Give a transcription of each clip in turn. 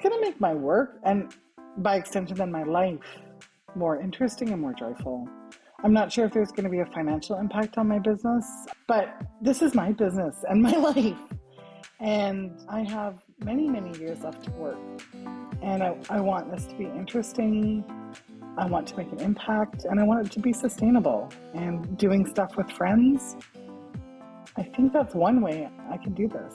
going to make my work, and by extension then my life, more interesting and more joyful. I'm not sure if there's going to be a financial impact on my business, but this is my business and my life. And I have many, many years left to work. And I want this to be interesting. I want to make an impact, and I want it to be sustainable. And doing stuff with friends, I think that's one way I can do this.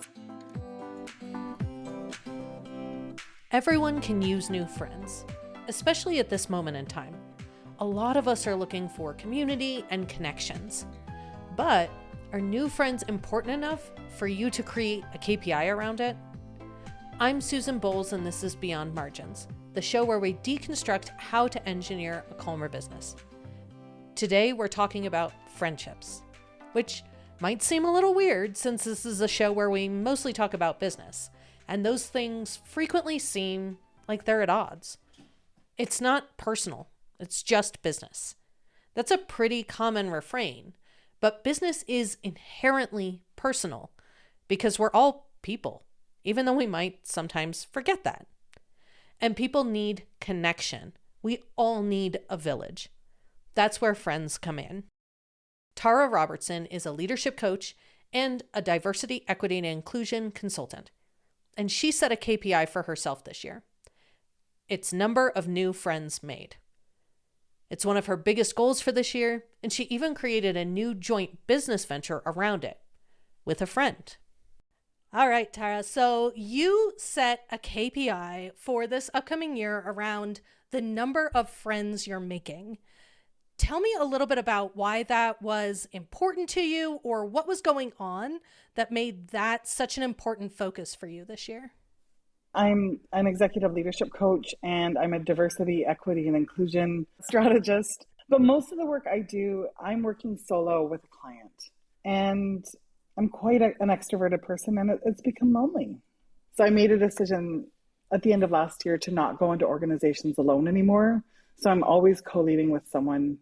Everyone can use new friends, especially at this moment in time. A lot of us are looking for community and connections. But are new friends important enough for you to create a KPI around it? I'm Susan Bowles, and this is Beyond Margins, the show where we deconstruct how to engineer a calmer business. Today, we're talking about friendships, which might seem a little weird since this is a show where we mostly talk about business, and those things frequently seem like they're at odds. It's not personal, it's just business. That's a pretty common refrain, but business is inherently personal because we're all people, even though we might sometimes forget that. And people need connection. We all need a village. That's where friends come in. Tara Robertson is a leadership coach and a diversity, equity, and inclusion consultant. And she set a KPI for herself this year. It's number of new friends made. It's one of her biggest goals for this year, and she even created a new joint business venture around it with a friend. All right, Tara, so you set a KPI for this upcoming year around the number of friends you're making. Tell me a little bit about why that was important to you, or what was going on that made that such an important focus for you this year. I'm an executive leadership coach, and I'm a diversity, equity, and inclusion strategist. But most of the work I do, I'm working solo with a client. And I'm quite an extroverted person, and it's become lonely. So I made a decision at the end of last year to not go into organizations alone anymore. So I'm always co-leading with someone.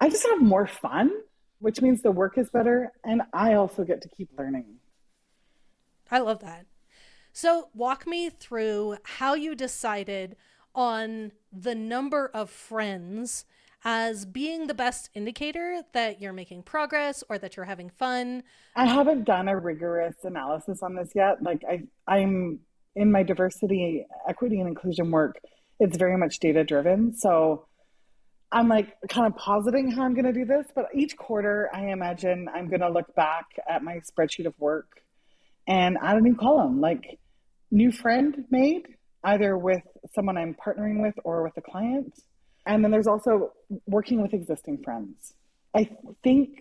I just have more fun, which means the work is better, and I also get to keep learning. I love that. So walk me through how you decided on the number of friends as being the best indicator that you're making progress or that you're having fun. I haven't done a rigorous analysis on this yet. I'm in my diversity, equity, and inclusion work. It's very much data driven. So I'm kind of positing how I'm going to do this, but each quarter I imagine I'm going to look back at my spreadsheet of work and add a new column, like new friend made, either with someone I'm partnering with or with a client. And then there's also working with existing friends. I think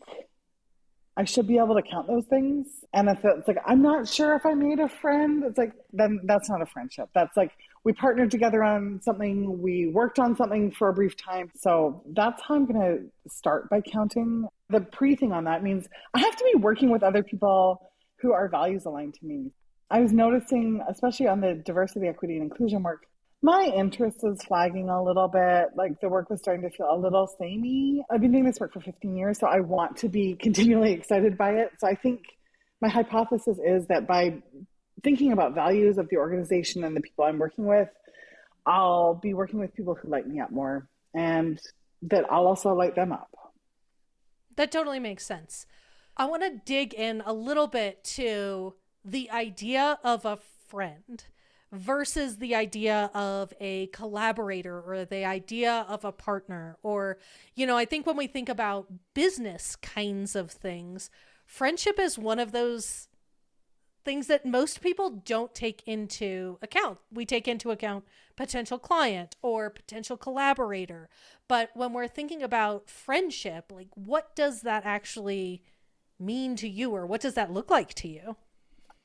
I should be able to count those things. And if it's I'm not sure if I made a friend, then that's not a friendship. That's we partnered together on something, we worked on something for a brief time. So that's how I'm going to start by counting. The pre-thing on that means I have to be working with other people who are values aligned to me. I was noticing, especially on the diversity, equity, and inclusion work, my interest was flagging a little bit. The work was starting to feel a little samey. I've been doing this work for 15 years, so I want to be continually excited by it. So I think my hypothesis is that by thinking about values of the organization and the people I'm working with, I'll be working with people who light me up more, and that I'll also light them up. That totally makes sense. I want to dig in a little bit to the idea of a friend versus the idea of a collaborator or the idea of a partner. Or, I think when we think about business kinds of things, friendship is one of those things that most people don't take into account. We take into account potential client or potential collaborator. But when we're thinking about friendship, what does that actually mean to you, or what does that look like to you?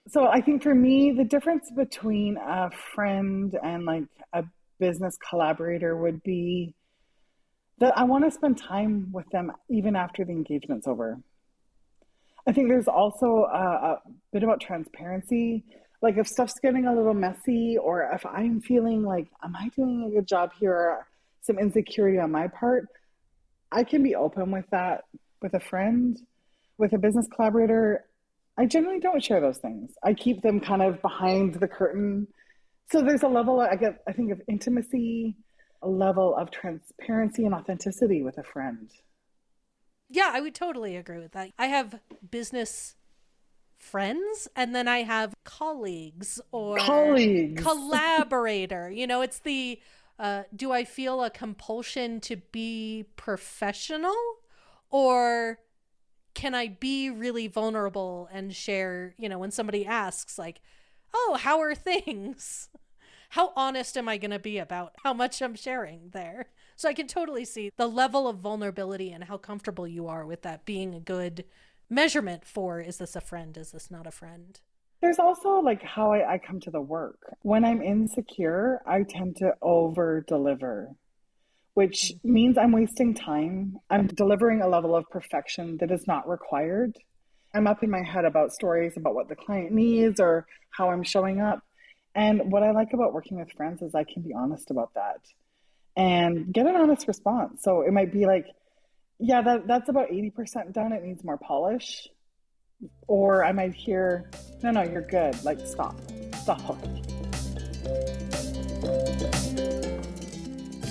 So I think for me, the difference between a friend and a business collaborator would be that I want to spend time with them even after the engagement's over. I think there's also a bit about transparency. If stuff's getting a little messy, or if I'm feeling am I doing a good job here, or some insecurity on my part, I can be open with that with a friend. With a business collaborator, I generally don't share those things. I keep them kind of behind the curtain So there's a level, I think, of intimacy, a level of transparency and authenticity with a friend. Yeah, I would totally agree with that. I have business friends and then I have colleagues or Colleagues. collaborator. It's the do I feel a compulsion to be professional, or can I be really vulnerable and share, when somebody asks, like, oh, how are things? How honest am I going to be about how much I'm sharing there? So I can totally see the level of vulnerability and how comfortable you are with that being a good measurement for, is this a friend? Is this not a friend? There's also like how I come to the work. When I'm insecure, I tend to over deliver, which means I'm wasting time. I'm delivering a level of perfection that is not required. I'm up in my head about stories about what the client needs or how I'm showing up. And what I like about working with friends is I can be honest about that and get an honest response. So it might be like, yeah, that's about 80% done. It needs more polish. Or I might hear, no, no, you're good. Like, stop.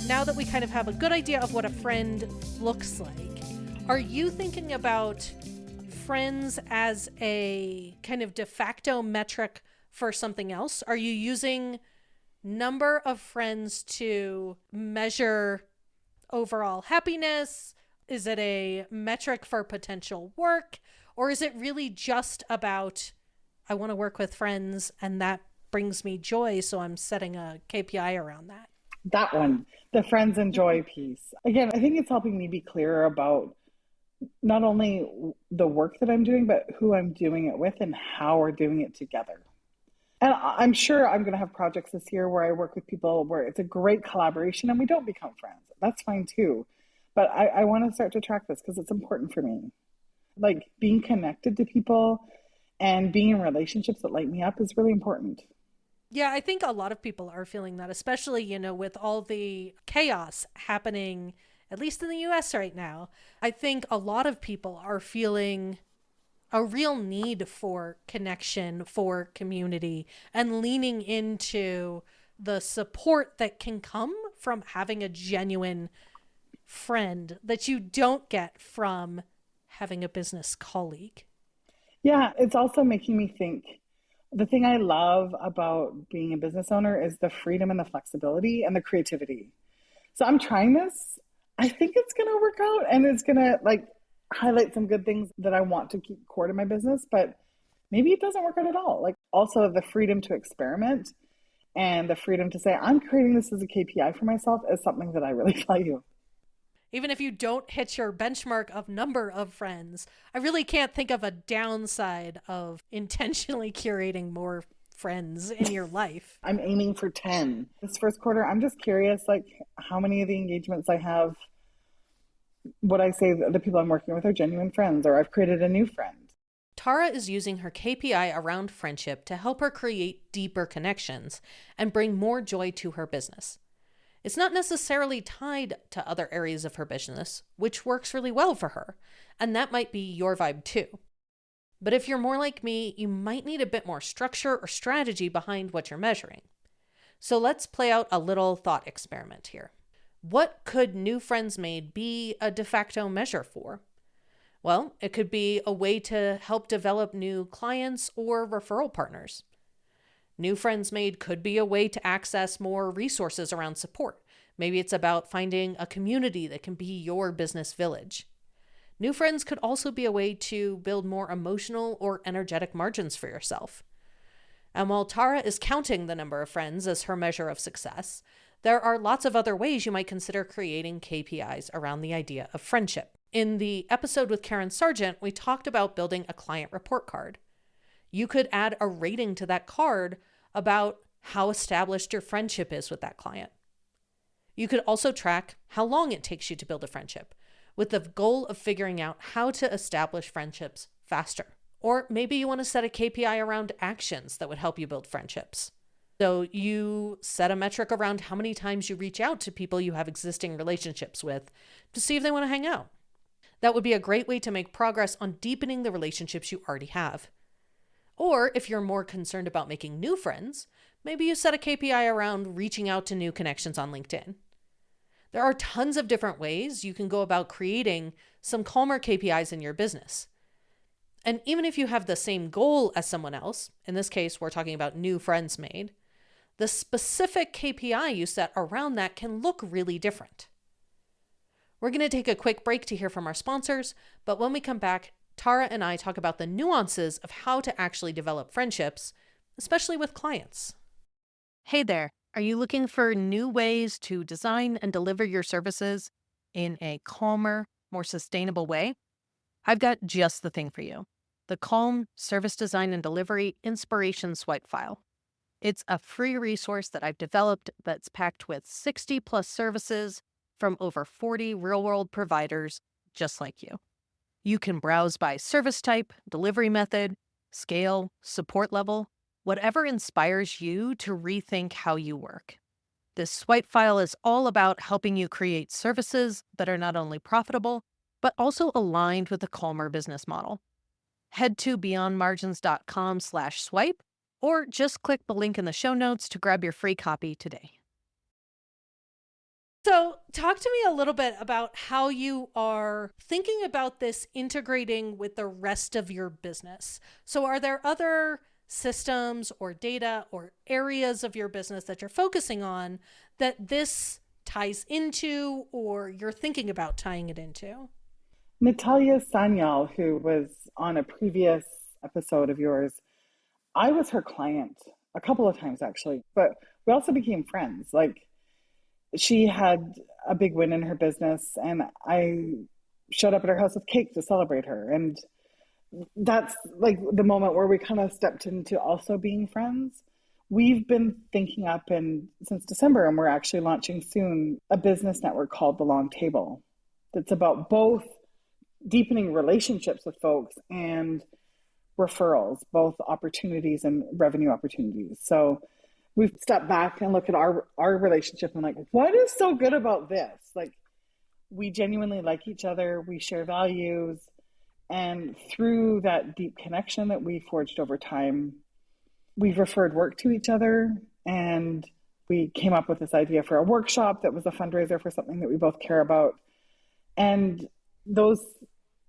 Now that we kind of have a good idea of what a friend looks like, are you thinking about friends as a kind of de facto metric for something else? Are you using number of friends to measure overall happiness? Is it a metric for potential work? Or is it really just about, I want to work with friends and that brings me joy, so I'm setting a KPI around that? That one, the friends and joy piece. Again, I think it's helping me be clearer about not only the work that I'm doing, but who I'm doing it with and how we're doing it together. And I'm sure I'm going to have projects this year where I work with people where it's a great collaboration and we don't become friends. That's fine too. But I want to start to track this because it's important for me. Like being connected to people and being in relationships that light me up is really important. Yeah, I think a lot of people are feeling that, especially, with all the chaos happening, at least in the US right now. I think a lot of people are feeling a real need for connection, for community, and leaning into the support that can come from having a genuine friend that you don't get from having a business colleague. Yeah, it's also making me think the thing I love about being a business owner is the freedom and the flexibility and the creativity. So I'm trying this. I think it's going to work out and it's going to like highlight some good things that I want to keep core to my business, but maybe it doesn't work out at all. Like also the freedom to experiment and the freedom to say, I'm creating this as a KPI for myself is something that I really value. Even if you don't hit your benchmark of number of friends, I really can't think of a downside of intentionally curating more friends in your life. I'm aiming for 10 this first quarter. I'm just curious, like how many of the engagements I have, would I say the people I'm working with are genuine friends or I've created a new friend? Tara is using her KPI around friendship to help her create deeper connections and bring more joy to her business. It's not necessarily tied to other areas of her business, which works really well for her, and that might be your vibe too. But if you're more like me, you might need a bit more structure or strategy behind what you're measuring. So let's play out a little thought experiment here. What could new friends made be a de facto measure for? Well, it could be a way to help develop new clients or referral partners. New friends made could be a way to access more resources around support. Maybe it's about finding a community that can be your business village. New friends could also be a way to build more emotional or energetic margins for yourself. And while Tara is counting the number of friends as her measure of success, there are lots of other ways you might consider creating KPIs around the idea of friendship. In the episode with Karen Sargent, we talked about building a client report card. You could add a rating to that card about how established your friendship is with that client. You could also track how long it takes you to build a friendship, with the goal of figuring out how to establish friendships faster. Or maybe you want to set a KPI around actions that would help you build friendships. So you set a metric around how many times you reach out to people you have existing relationships with to see if they want to hang out. That would be a great way to make progress on deepening the relationships you already have. Or if you're more concerned about making new friends, maybe you set a KPI around reaching out to new connections on LinkedIn. There are tons of different ways you can go about creating some calmer KPIs in your business. And even if you have the same goal as someone else, in this case, we're talking about new friends made, the specific KPI you set around that can look really different. We're going to take a quick break to hear from our sponsors, but when we come back, Tara and I talk about the nuances of how to actually develop friendships, especially with clients. Hey there, are you looking for new ways to design and deliver your services in a calmer, more sustainable way? I've got just the thing for you. The Calm Service Design and Delivery Inspiration Swipe File. It's a free resource that I've developed that's packed with 60 plus services from over 40 real-world providers just like you. You can browse by service type, delivery method, scale, support level, whatever inspires you to rethink how you work. This swipe file is all about helping you create services that are not only profitable, but also aligned with the calmer business model. Head to beyondmargins.com/swipe or just click the link in the show notes to grab your free copy today. So talk to me a little bit about how you are thinking about this integrating with the rest of your business. So are there other systems or data or areas of your business that you're focusing on that this ties into or you're thinking about tying it into? Natalia Sanyal, who was on a previous episode of yours, I was her client a couple of times actually, but we also became friends. Like, she had a big win in her business and I showed up at her house with cake to celebrate her. And that's like the moment where we kind of stepped into also being friends. We've been thinking up since December, and we're actually launching soon a business network called The Long Table. That's about both deepening relationships with folks and referrals, both opportunities and revenue opportunities. So we've stepped back and looked at our relationship and like, what is so good about this? Like, we genuinely like each other, we share values, and through that deep connection that we forged over time, we've referred work to each other, and we came up with this idea for a workshop that was a fundraiser for something that we both care about. And those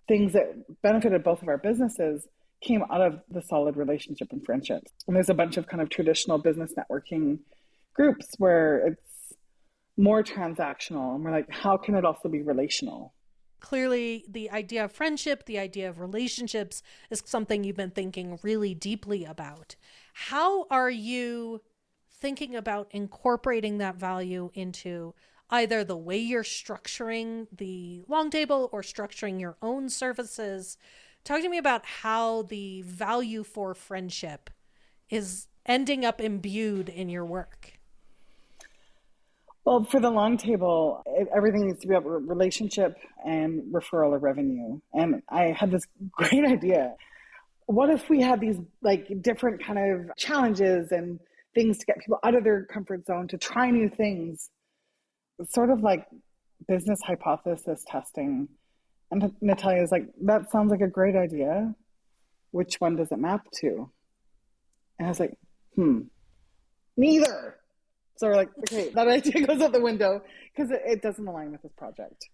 things that benefited both of our businesses came out of the solid relationship and friendships. And there's a bunch of kind of traditional business networking groups where it's more transactional, and we're like, how can it also be relational? Clearly, the idea of friendship, the idea of relationships is something you've been thinking really deeply about. How are you thinking about incorporating that value into either the way you're structuring the long table or structuring your own services? Talk to me about how the value for friendship is ending up imbued in your work. Well, for the long table, everything needs to be about relationship and referral of revenue. And I had this great idea. What if we had these like different kind of challenges and things to get people out of their comfort zone to try new things? It's sort of like business hypothesis testing. And Natalia's like, that sounds like a great idea. Which one does it map to? And I was like, neither. So we're like, okay, that idea goes out the window because it doesn't align with this project.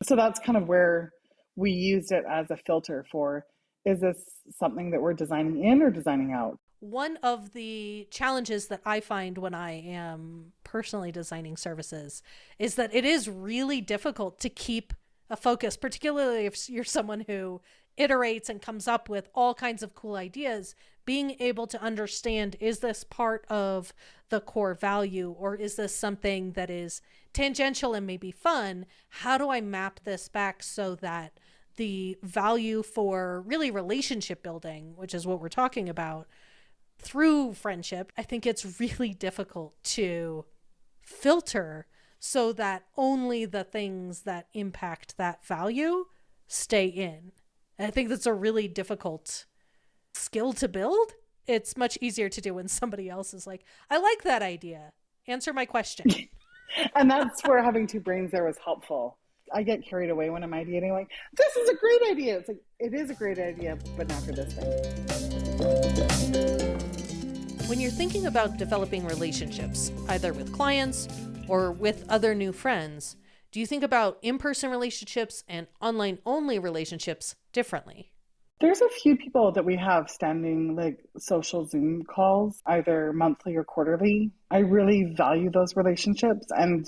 So that's kind of where we used it as a filter for, is this something that we're designing in or designing out? One of the challenges that I find when I am personally designing services is that it is really difficult to keep a focus, particularly if you're someone who iterates and comes up with all kinds of cool ideas. Being able to understand, is this part of the core value, or is this something that is tangential and maybe fun? How do I map this back so that the value for really relationship building, which is what we're talking about, through friendship, I think it's really difficult to filter so that only the things that impact that value stay in. And I think that's a really difficult skill to build. It's much easier to do when somebody else is like, I like that idea. Answer my question. And that's where having two brains there was helpful. I get carried away when I'm ideating, like, this is a great idea. It's like, it is a great idea, but not for this thing. When you're thinking about developing relationships, either with clients or with other new friends, do you think about in-person relationships and online-only relationships differently? There's a few people that we have standing like social Zoom calls, either monthly or quarterly. I really value those relationships, and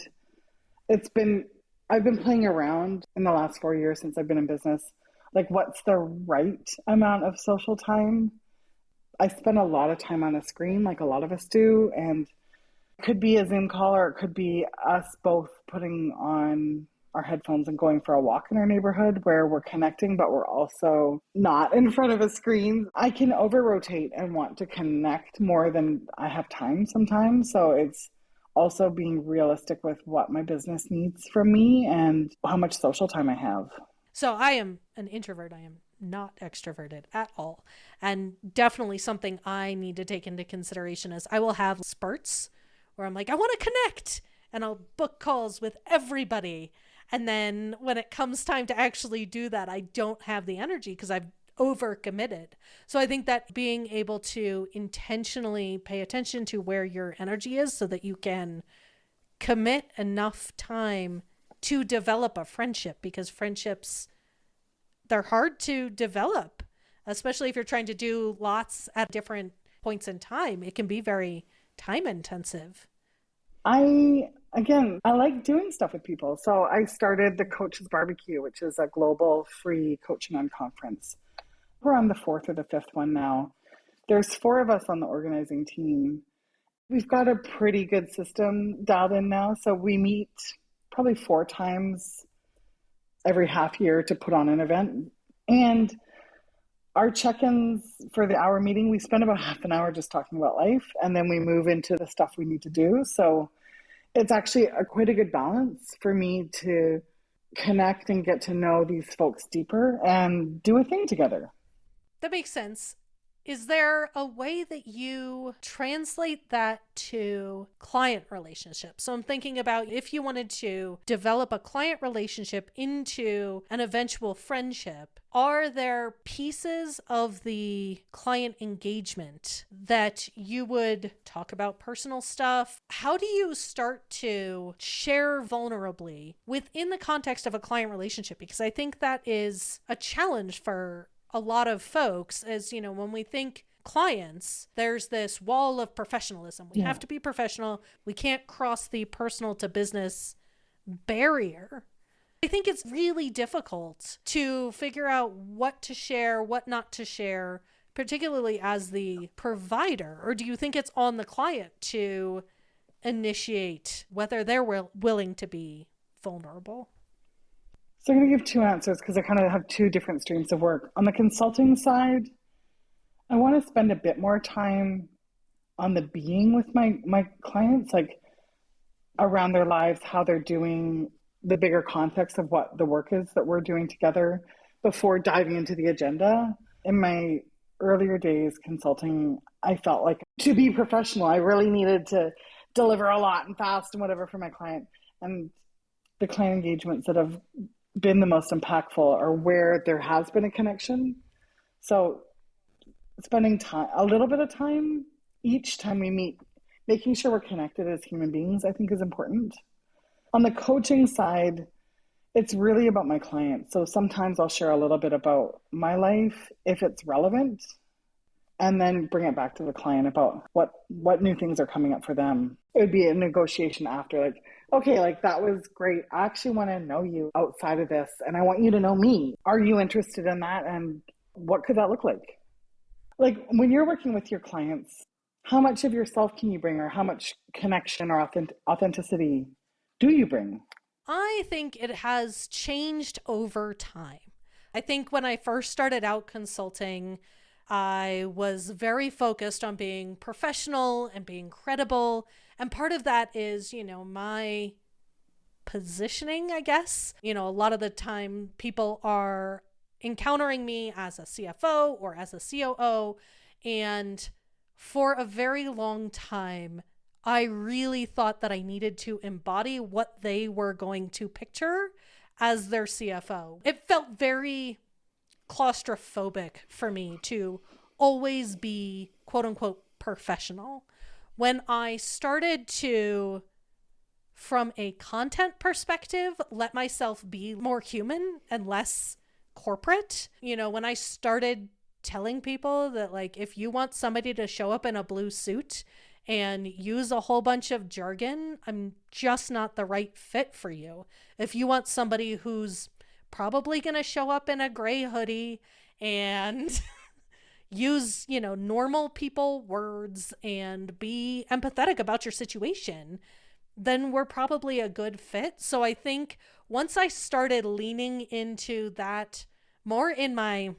it's been, I've been playing around in the last 4 years since I've been in business. Like, what's the right amount of social time? I spend a lot of time on a screen, like a lot of us do, and it could be a Zoom call or it could be us both putting on our headphones and going for a walk in our neighborhood where we're connecting, but we're also not in front of a screen. I can over rotate and want to connect more than I have time sometimes. So it's also being realistic with what my business needs from me and how much social time I have. So I am an introvert. I am not extroverted at all. And definitely something I need to take into consideration is I will have spurts where I'm like, I want to connect, and I'll book calls with everybody. And then when it comes time to actually do that, I don't have the energy because I've overcommitted. So I think that being able to intentionally pay attention to where your energy is so that you can commit enough time to develop a friendship, because friendships, they're hard to develop, especially if you're trying to do lots at different points in time. It can be very time intensive. I like doing stuff with people. So I started the Coaches Barbecue, which is a global free coaching on conference. We're on the fourth or the fifth one now. There's four of us on the organizing team. We've got a pretty good system dialed in now. So we meet probably 4 times every half year to put on an event. And our check-ins for the hour meeting, we spend about half an hour just talking about life, and then we move into the stuff we need to do. So it's actually quite a good balance for me to connect and get to know these folks deeper and do a thing together. That makes sense. Is there a way that you translate that to client relationships? So I'm thinking about if you wanted to develop a client relationship into an eventual friendship, are there pieces of the client engagement that you would talk about personal stuff? How do you start to share vulnerably within the context of a client relationship? Because I think that is a challenge for a lot of folks. As you know, when we think clients, there's this wall of professionalism. We have to be professional. We can't cross the personal to business barrier. I think it's really difficult to figure out what to share, what not to share, particularly as the provider. Or do you think it's on the client to initiate whether they're willing to be vulnerable? So I'm going to give two answers because I kind of have two different streams of work. On the consulting side, I want to spend a bit more time on the being with my clients, like around their lives, how they're doing, the bigger context of what the work is that we're doing together before diving into the agenda. In my earlier days consulting, I felt like to be professional, I really needed to deliver a lot and fast and whatever for my client. And the client engagements that have been the most impactful are where there has been a connection. So spending time, a little bit of time each time we meet, making sure we're connected as human beings, I think is important. On the coaching side, it's really about my clients. So sometimes I'll share a little bit about my life if it's relevant, and then bring it back to the client about what new things are coming up for them. It would be a negotiation after, like, okay, like that was great. I actually want to know you outside of this, and I want you to know me. Are you interested in that? And what could that look like? Like when you're working with your clients, how much of yourself can you bring, or how much connection or authenticity do you bring? I think it has changed over time. I think when I first started out consulting, I was very focused on being professional and being credible. And part of that is, my positioning, I guess. A lot of the time people are encountering me as a CFO or as a COO. And for a very long time, I really thought that I needed to embody what they were going to picture as their CFO. It felt very claustrophobic for me to always be quote unquote professional. When I started to, from a content perspective, let myself be more human and less corporate, when I started telling people that, like, if you want somebody to show up in a blue suit and use a whole bunch of jargon, I'm just not the right fit for you. If you want somebody who's probably going to show up in a gray hoodie and use, normal people words and be empathetic about your situation, then we're probably a good fit. So I think once I started leaning into that more in my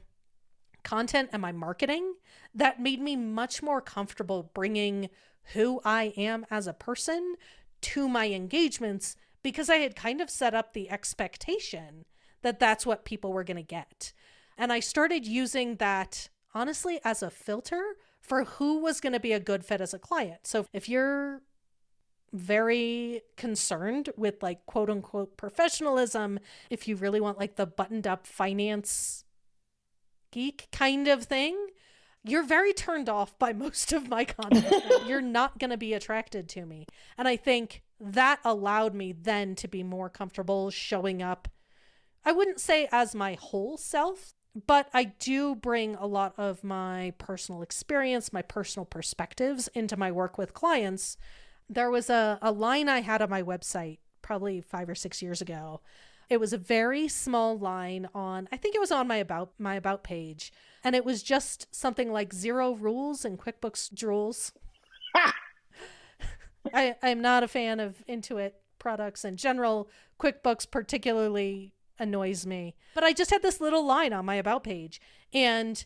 content and my marketing, that made me much more comfortable bringing who I am as a person to my engagements, because I had kind of set up the expectation that that's what people were going to get. And I started using that, honestly, as a filter for who was going to be a good fit as a client. So if you're very concerned with, like, quote unquote professionalism, if you really want like the buttoned up finance geek kind of thing, you're very turned off by most of my content. You're not going to be attracted to me. And I think that allowed me then to be more comfortable showing up, I wouldn't say as my whole self, but I do bring a lot of my personal experience, my personal perspectives into my work with clients. There was a line I had on my website probably 5 or 6 years ago. It was a very small line on, I think it was on my about page. And it was just something like 0 rules in QuickBooks drools. I'm not a fan of Intuit products in general. QuickBooks particularly annoys me. But I just had this little line on my about page. And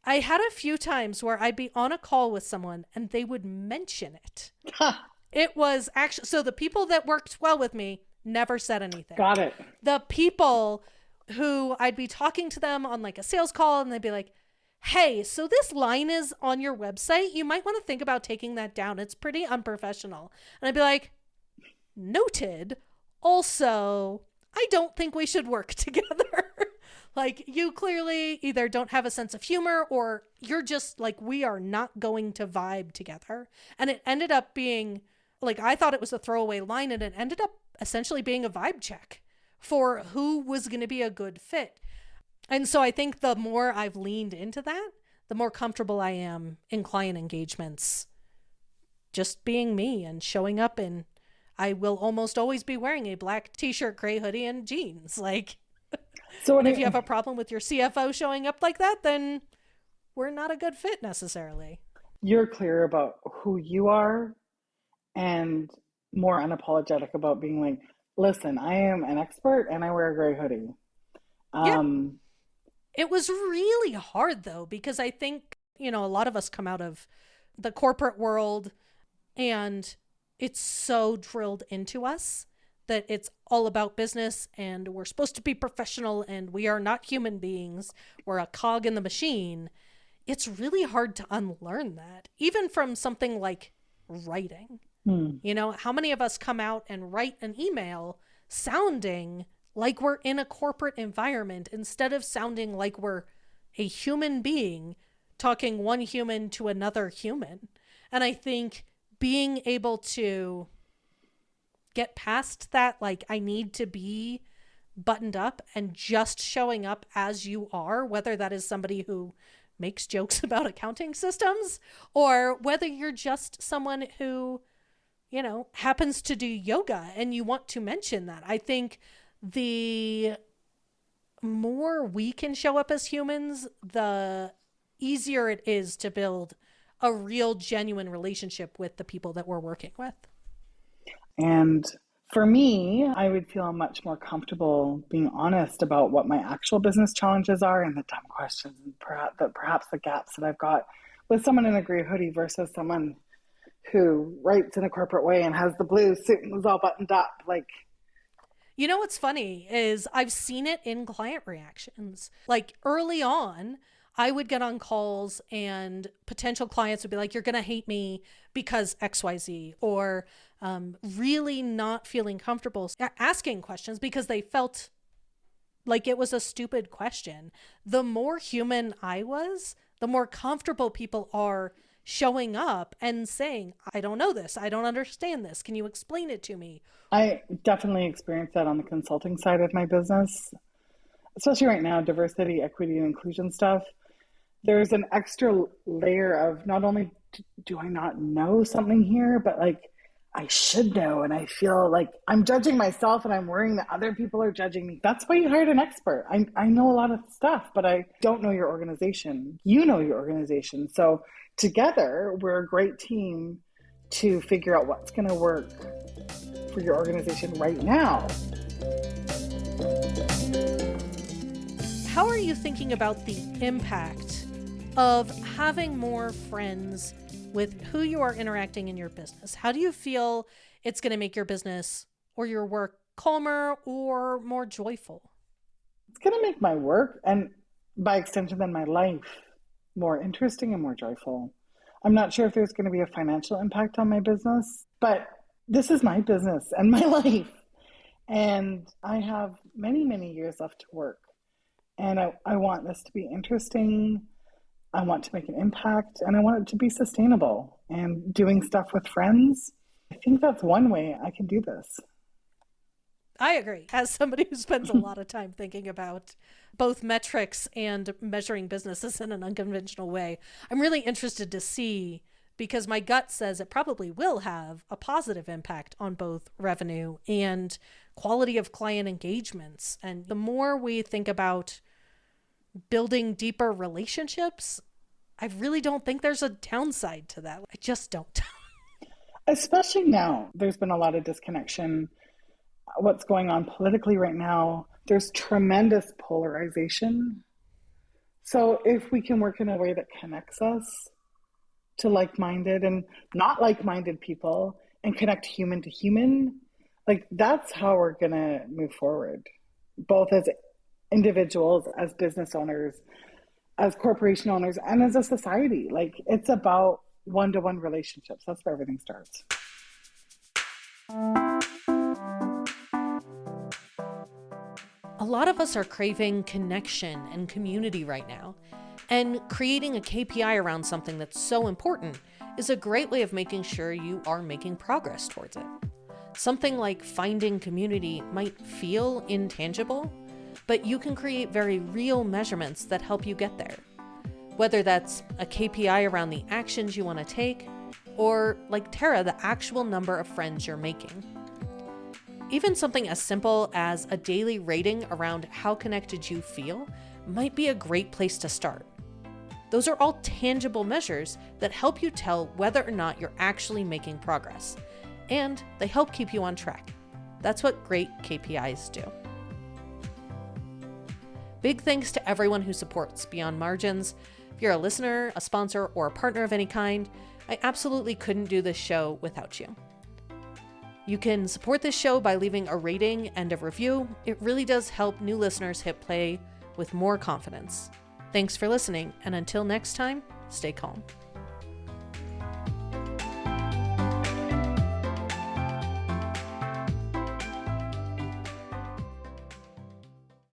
I had a few times where I'd be on a call with someone and they would mention it. It was actually, so the people that worked well with me never said anything. Got it. The people who I'd be talking to them on like a sales call and they'd be like, hey, so this line is on your website. You might want to think about taking that down. It's pretty unprofessional. And I'd be like, noted. Also, I don't think we should work together. Like, you clearly either don't have a sense of humor or you're just like, we are not going to vibe together. And it ended up being like, I thought it was a throwaway line and it ended up essentially being a vibe check for who was going to be a good fit. And so I think the more I've leaned into that, the more comfortable I am in client engagements, just being me and showing up in, I will almost always be wearing a black t-shirt, gray hoodie, and jeans. Like, so and if you have a problem with your CFO showing up like that, then we're not a good fit necessarily. You're clear about who you are and more unapologetic about being like, listen, I am an expert and I wear a gray hoodie. It was really hard though, because I think, a lot of us come out of the corporate world and it's so drilled into us that it's all about business and we're supposed to be professional and we are not human beings. We're a cog in the machine. It's really hard to unlearn that, even from something like writing. How many of us come out and write an email sounding like we're in a corporate environment instead of sounding like we're a human being talking one human to another human? And I think being able to get past that, like, I need to be buttoned up and just showing up as you are, whether that is somebody who makes jokes about accounting systems or whether you're just someone who, happens to do yoga and you want to mention that. I think the more we can show up as humans, the easier it is to build a real, genuine relationship with the people that we're working with. And for me, I would feel much more comfortable being honest about what my actual business challenges are and the dumb questions and perhaps the gaps that I've got with someone in a gray hoodie versus someone who writes in a corporate way and has the blue suit and is all buttoned up. Like, what's funny is I've seen it in client reactions. Like, early on, I would get on calls and potential clients would be like, you're going to hate me because XYZ, or really not feeling comfortable asking questions because they felt like it was a stupid question. The more human I was, the more comfortable people are showing up and saying, I don't know this. I don't understand this. Can you explain it to me? I definitely experience that on the consulting side of my business, especially right now, diversity, equity, and inclusion stuff. There's an extra layer of not only do I not know something here, but like I should know. And I feel like I'm judging myself and I'm worrying that other people are judging me. That's why you hired an expert. I know a lot of stuff, but I don't know your organization. You know your organization. So together, we're a great team to figure out what's going to work for your organization right now. How are you thinking about the impact of having more friends with who you are interacting in your business? How do you feel it's going to make your business or your work calmer or more joyful? It's going to make my work, and by extension then my life, more interesting and more joyful. I'm not sure if there's going to be a financial impact on my business, but this is my business and my life. And I have many, many years left to work. And I want this to be interesting. I want to make an impact, and I want it to be sustainable. And doing stuff with friends, I think that's one way I can do this. I agree. As somebody who spends a lot of time thinking about both metrics and measuring businesses in an unconventional way, I'm really interested to see, because my gut says it probably will have a positive impact on both revenue and quality of client engagements. And the more we think about building deeper relationships, I really don't think there's a downside to that. I just don't. Especially now, there's been a lot of disconnection. What's going on politically right now, there's tremendous polarization. So if we can work in a way that connects us to like-minded and not like-minded people and connect human to human, like that's how we're going to move forward, both as individuals, as business owners, as corporation owners, and as a society. Like it's about one-to-one relationships. That's where everything starts. A lot of us are craving connection and community right now, and creating a KPI around something that's so important is a great way of making sure you are making progress towards it. Something like finding community might feel intangible, but you can create very real measurements that help you get there. Whether that's a KPI around the actions you want to take, or like Tara, the actual number of friends you're making. Even something as simple as a daily rating around how connected you feel might be a great place to start. Those are all tangible measures that help you tell whether or not you're actually making progress, and they help keep you on track. That's what great KPIs do. Big thanks to everyone who supports Beyond Margins. If you're a listener, a sponsor, or a partner of any kind, I absolutely couldn't do this show without you. You can support this show by leaving a rating and a review. It really does help new listeners hit play with more confidence. Thanks for listening, and until next time, stay calm.